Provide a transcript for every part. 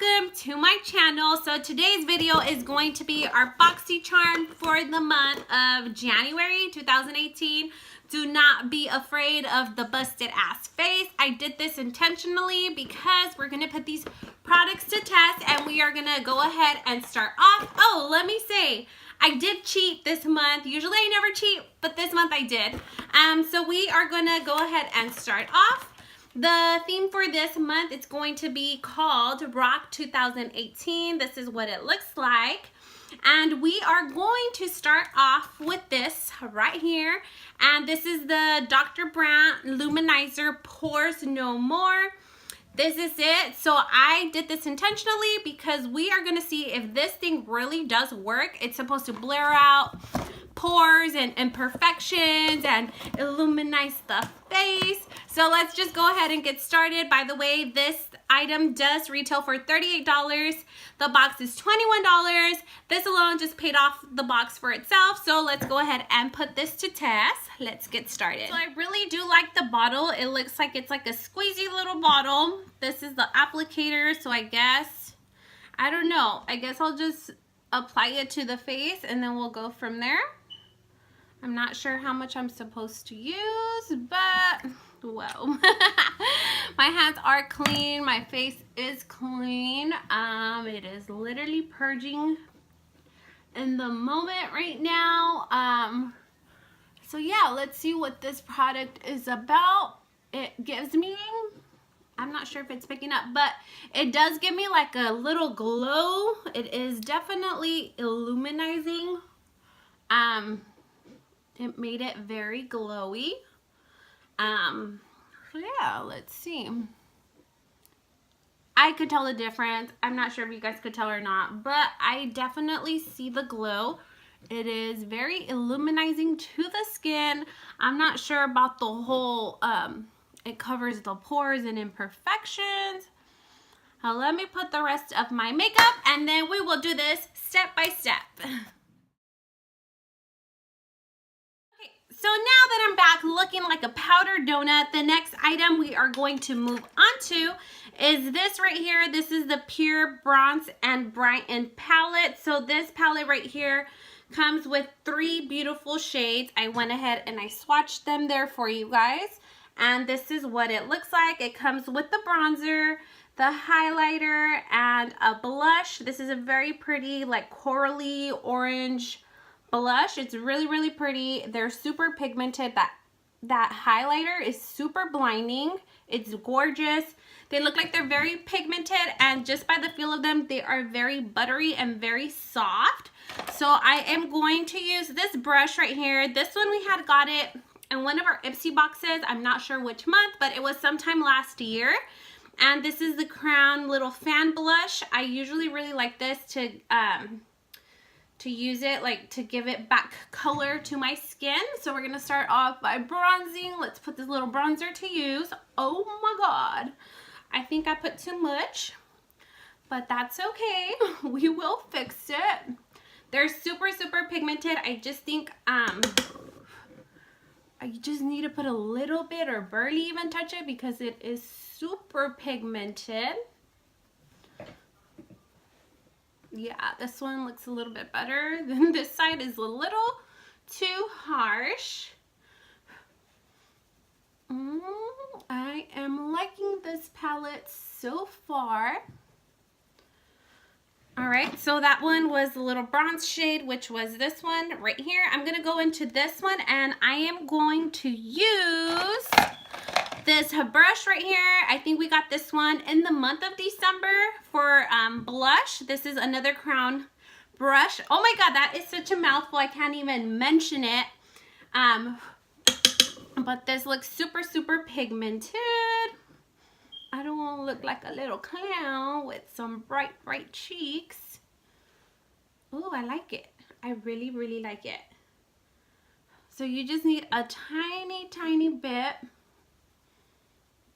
welcome to my channel. So today's video is going to be our Boxycharm for the month of January 2018. Do not be afraid of the busted ass face. I did this intentionally because we're gonna put these products to test and we are gonna go ahead and start off. Oh, let me say, I did cheat this month. Usually I never cheat, but this month I did. So we are gonna go ahead and start off. The theme for this month is going to be called Rock 2018. This is what it looks like. And we are going to start off with this right here. And this is the Dr. Brandt Luminizer Pores No More. This is it. So I did this intentionally because we are going to see if this thing really does work. It's supposed to blur out pores and imperfections and illuminize the face. So let's just go ahead and get started. By the way, this item does retail for $38. The box is $21. This alone just paid off the box for itself. So let's go ahead and put this to test. Let's get started. So I really do like the bottle. It looks like it's like a squeezy little bottle. This is the applicator. So I guess, I don't know. I guess I'll just apply it to the face and then we'll go from there. I'm not sure how much I'm supposed to use, but whoa. My hands are clean. My face is clean. It is literally purging in the moment right now. So yeah, let's see what this product is about. It gives me, I'm not sure if it's picking up, but it does give me like a little glow. It is definitely illuminizing. It made it very glowy. So yeah, let's see. I could tell the difference. I'm not sure if you guys could tell or not, but I definitely see the glow. It is very illuminizing to the skin. I'm not sure about the whole, it covers the pores and imperfections. Now let me put the rest of my makeup and then we will do this step by step. So now that I'm back looking like a powdered donut, the next item we are going to move on to is this right here. This is the Pure Bronze and Brighten palette. So this palette right here comes with 3 beautiful shades. I went ahead and I swatched them there for you guys. And this is what it looks like. It comes with the bronzer, the highlighter, and a blush. This is a very pretty like corally orange blush. It's really, really pretty. They're super pigmented. That highlighter is super blinding. It's gorgeous. They look like they're very pigmented, and just by the feel of them, they are very buttery and very soft. So I am going to use this brush right here. This one we had got it in one of our Ipsy boxes. I'm not sure which month, but it was sometime last year. And this is the Crown little fan blush. I usually really like this to use it, like to give it back color to my skin. So we're gonna start off by bronzing. Let's put this little bronzer to use. Oh my God, I think I put too much, but that's okay. We will fix it. They're super, super pigmented. I just think I just need to put a little bit, or barely even touch it, because it is super pigmented. Yeah, this one looks a little bit better. Then this side is a little too harsh. I am liking this palette so far. All right, so that one was the little bronze shade, which was this one right here. I'm gonna go into this one and I am going to use this brush right here. I think we got this one in the month of December for blush. This is another Crown brush. Oh my God, that is such a mouthful. I can't even mention it. But this looks super, super pigmented. I don't want to look like a little clown with some bright, bright cheeks. Oh, I like it. I really, really like it. So you just need a tiny, tiny bit,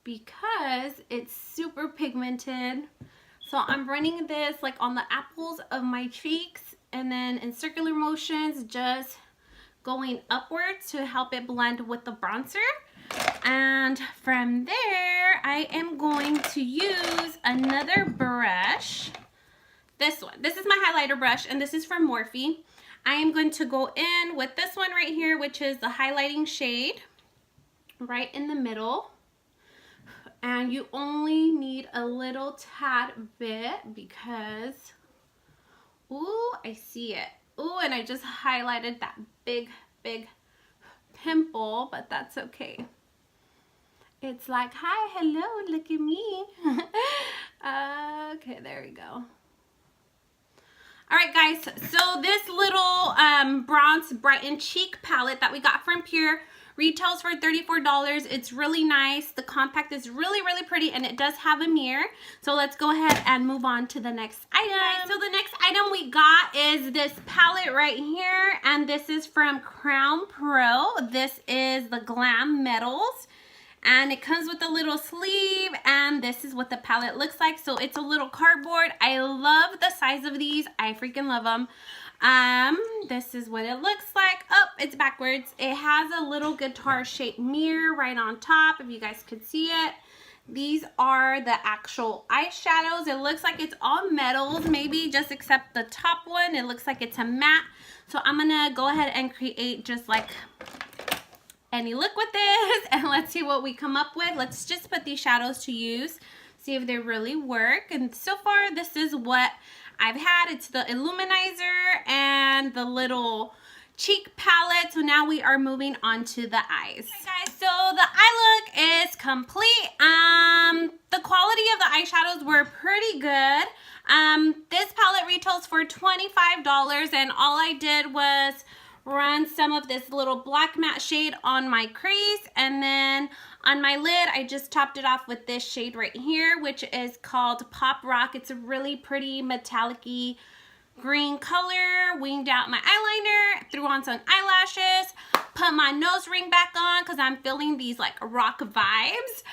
because it's super pigmented. So I'm running this like on the apples of my cheeks and then in circular motions, just going upwards to help it blend with the bronzer. And from there, I am going to use another brush. This one. This is my highlighter brush, and this is from Morphe. I am going to go in with this one right here, which is the highlighting shade right in the middle. And you only need a little tad bit because, ooh, I see it. Ooh, and I just highlighted that big pimple, but that's okay. It's like, hi, hello, look at me. Okay, there we go. All right, guys, so this little Bronze Brighten Cheek palette that we got from Pure retails for $34. It's really nice. The compact is really pretty, and it does have a mirror. So let's go ahead and move on to the next item. So the next item we got is this palette right here, and this is from Crown Pro. This is the Glam Metals, and it comes with a little sleeve, and this is what the palette looks like. So it's a little cardboard. I love the size of these. I freaking love them. This is what it looks like. Oh, it's backwards. It has a little guitar shaped mirror right on top, if you guys could see it. These are the actual eyeshadows. It looks like it's all metals, maybe just except the top one. It looks like it's a matte. So I'm gonna go ahead and create just like any look with this, and let's see what we come up with. Let's just put these shadows to use, see if they really work. And so far, this is what I've had. It's the Illuminizer and the little cheek palette. So now we are moving on to the eyes. Okay, guys, so the eye look is complete. The quality of the eyeshadows were pretty good. This palette retails for $25, and all I did was run some of this little black matte shade on my crease, and then on my lid I just topped it off with this shade right here, which is called Pop Rock. It's a really pretty metallic-y green color. Winged out my eyeliner, threw on some eyelashes, put my nose ring back on because I'm feeling these like rock vibes.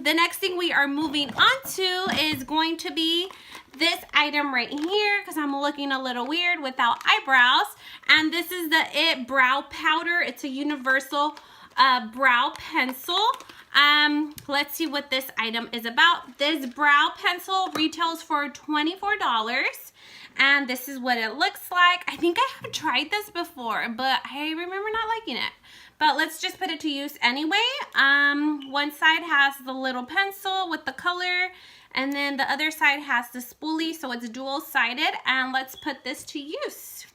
The next thing we are moving on to is going to be this item right here because I'm looking a little weird without eyebrows. And this is the IT Brow Powder. It's a universal brow pencil. Let's see what this item is about. This brow pencil retails for $24. And this is what it looks like. I think I have tried this before, but I remember not liking it. But let's just put it to use anyway. One side has the little pencil with the color, and then the other side has the spoolie, so it's dual-sided. And let's put this to use.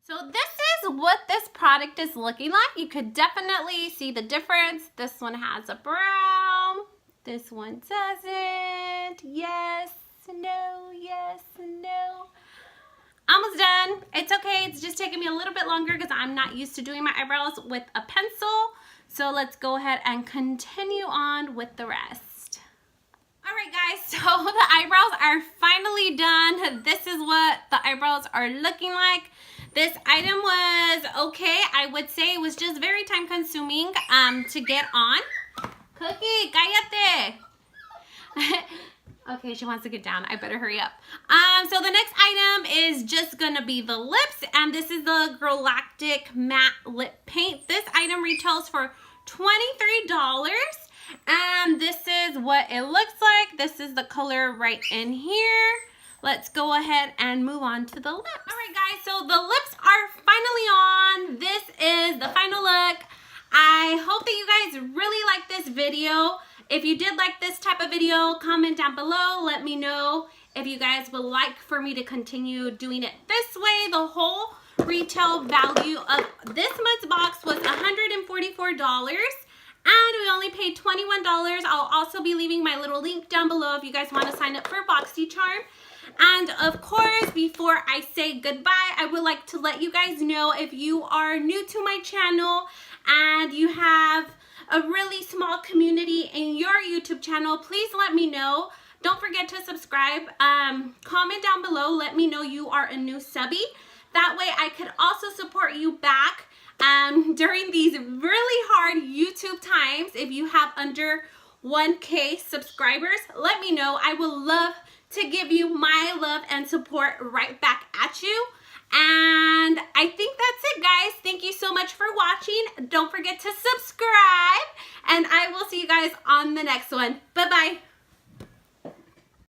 So this is what this product is looking like. You could definitely see the difference. This one has a brow. This one doesn't. Yes, no, yes, no. Almost done. It's okay. It's just taking me a little bit longer because I'm not used to doing my eyebrows with a pencil. So let's go ahead and continue on with the rest. All right, guys, so the eyebrows are finally done. This is what the eyebrows are looking like. This item was okay. I would say it was just very time consuming to get on. Cookie, cállate. Okay, she wants to get down. I better hurry up. So the next item is just gonna be the lips, and this is the Galactic Matte Lip Paint. This item retails for $23, and this is what it looks like. This is the color right in here. Let's go ahead and move on to the lips. All right, guys, so the lips are finally on. This is the final look. I hope that you guys really like this video. If you did like this type of video, comment down below. Let me know if you guys would like for me to continue doing it this way. The whole retail value of this month's box was $144. And we only paid $21. I'll also be leaving my little link down below if you guys want to sign up for Boxycharm. And of course, before I say goodbye, I would like to let you guys know, if you are new to my channel and you have a really small community in your YouTube channel, please let me know. Don't forget to subscribe. Comment down below. Let me know you are a new subby. That way I could also support you back during these really hard YouTube times. If you have under 1K subscribers, let me know. I would love to give you my love and support right back at you. And I think that's it, guys. Thank you so much for watching. Don't forget to subscribe, and I will see you guys on the next one. Bye-bye.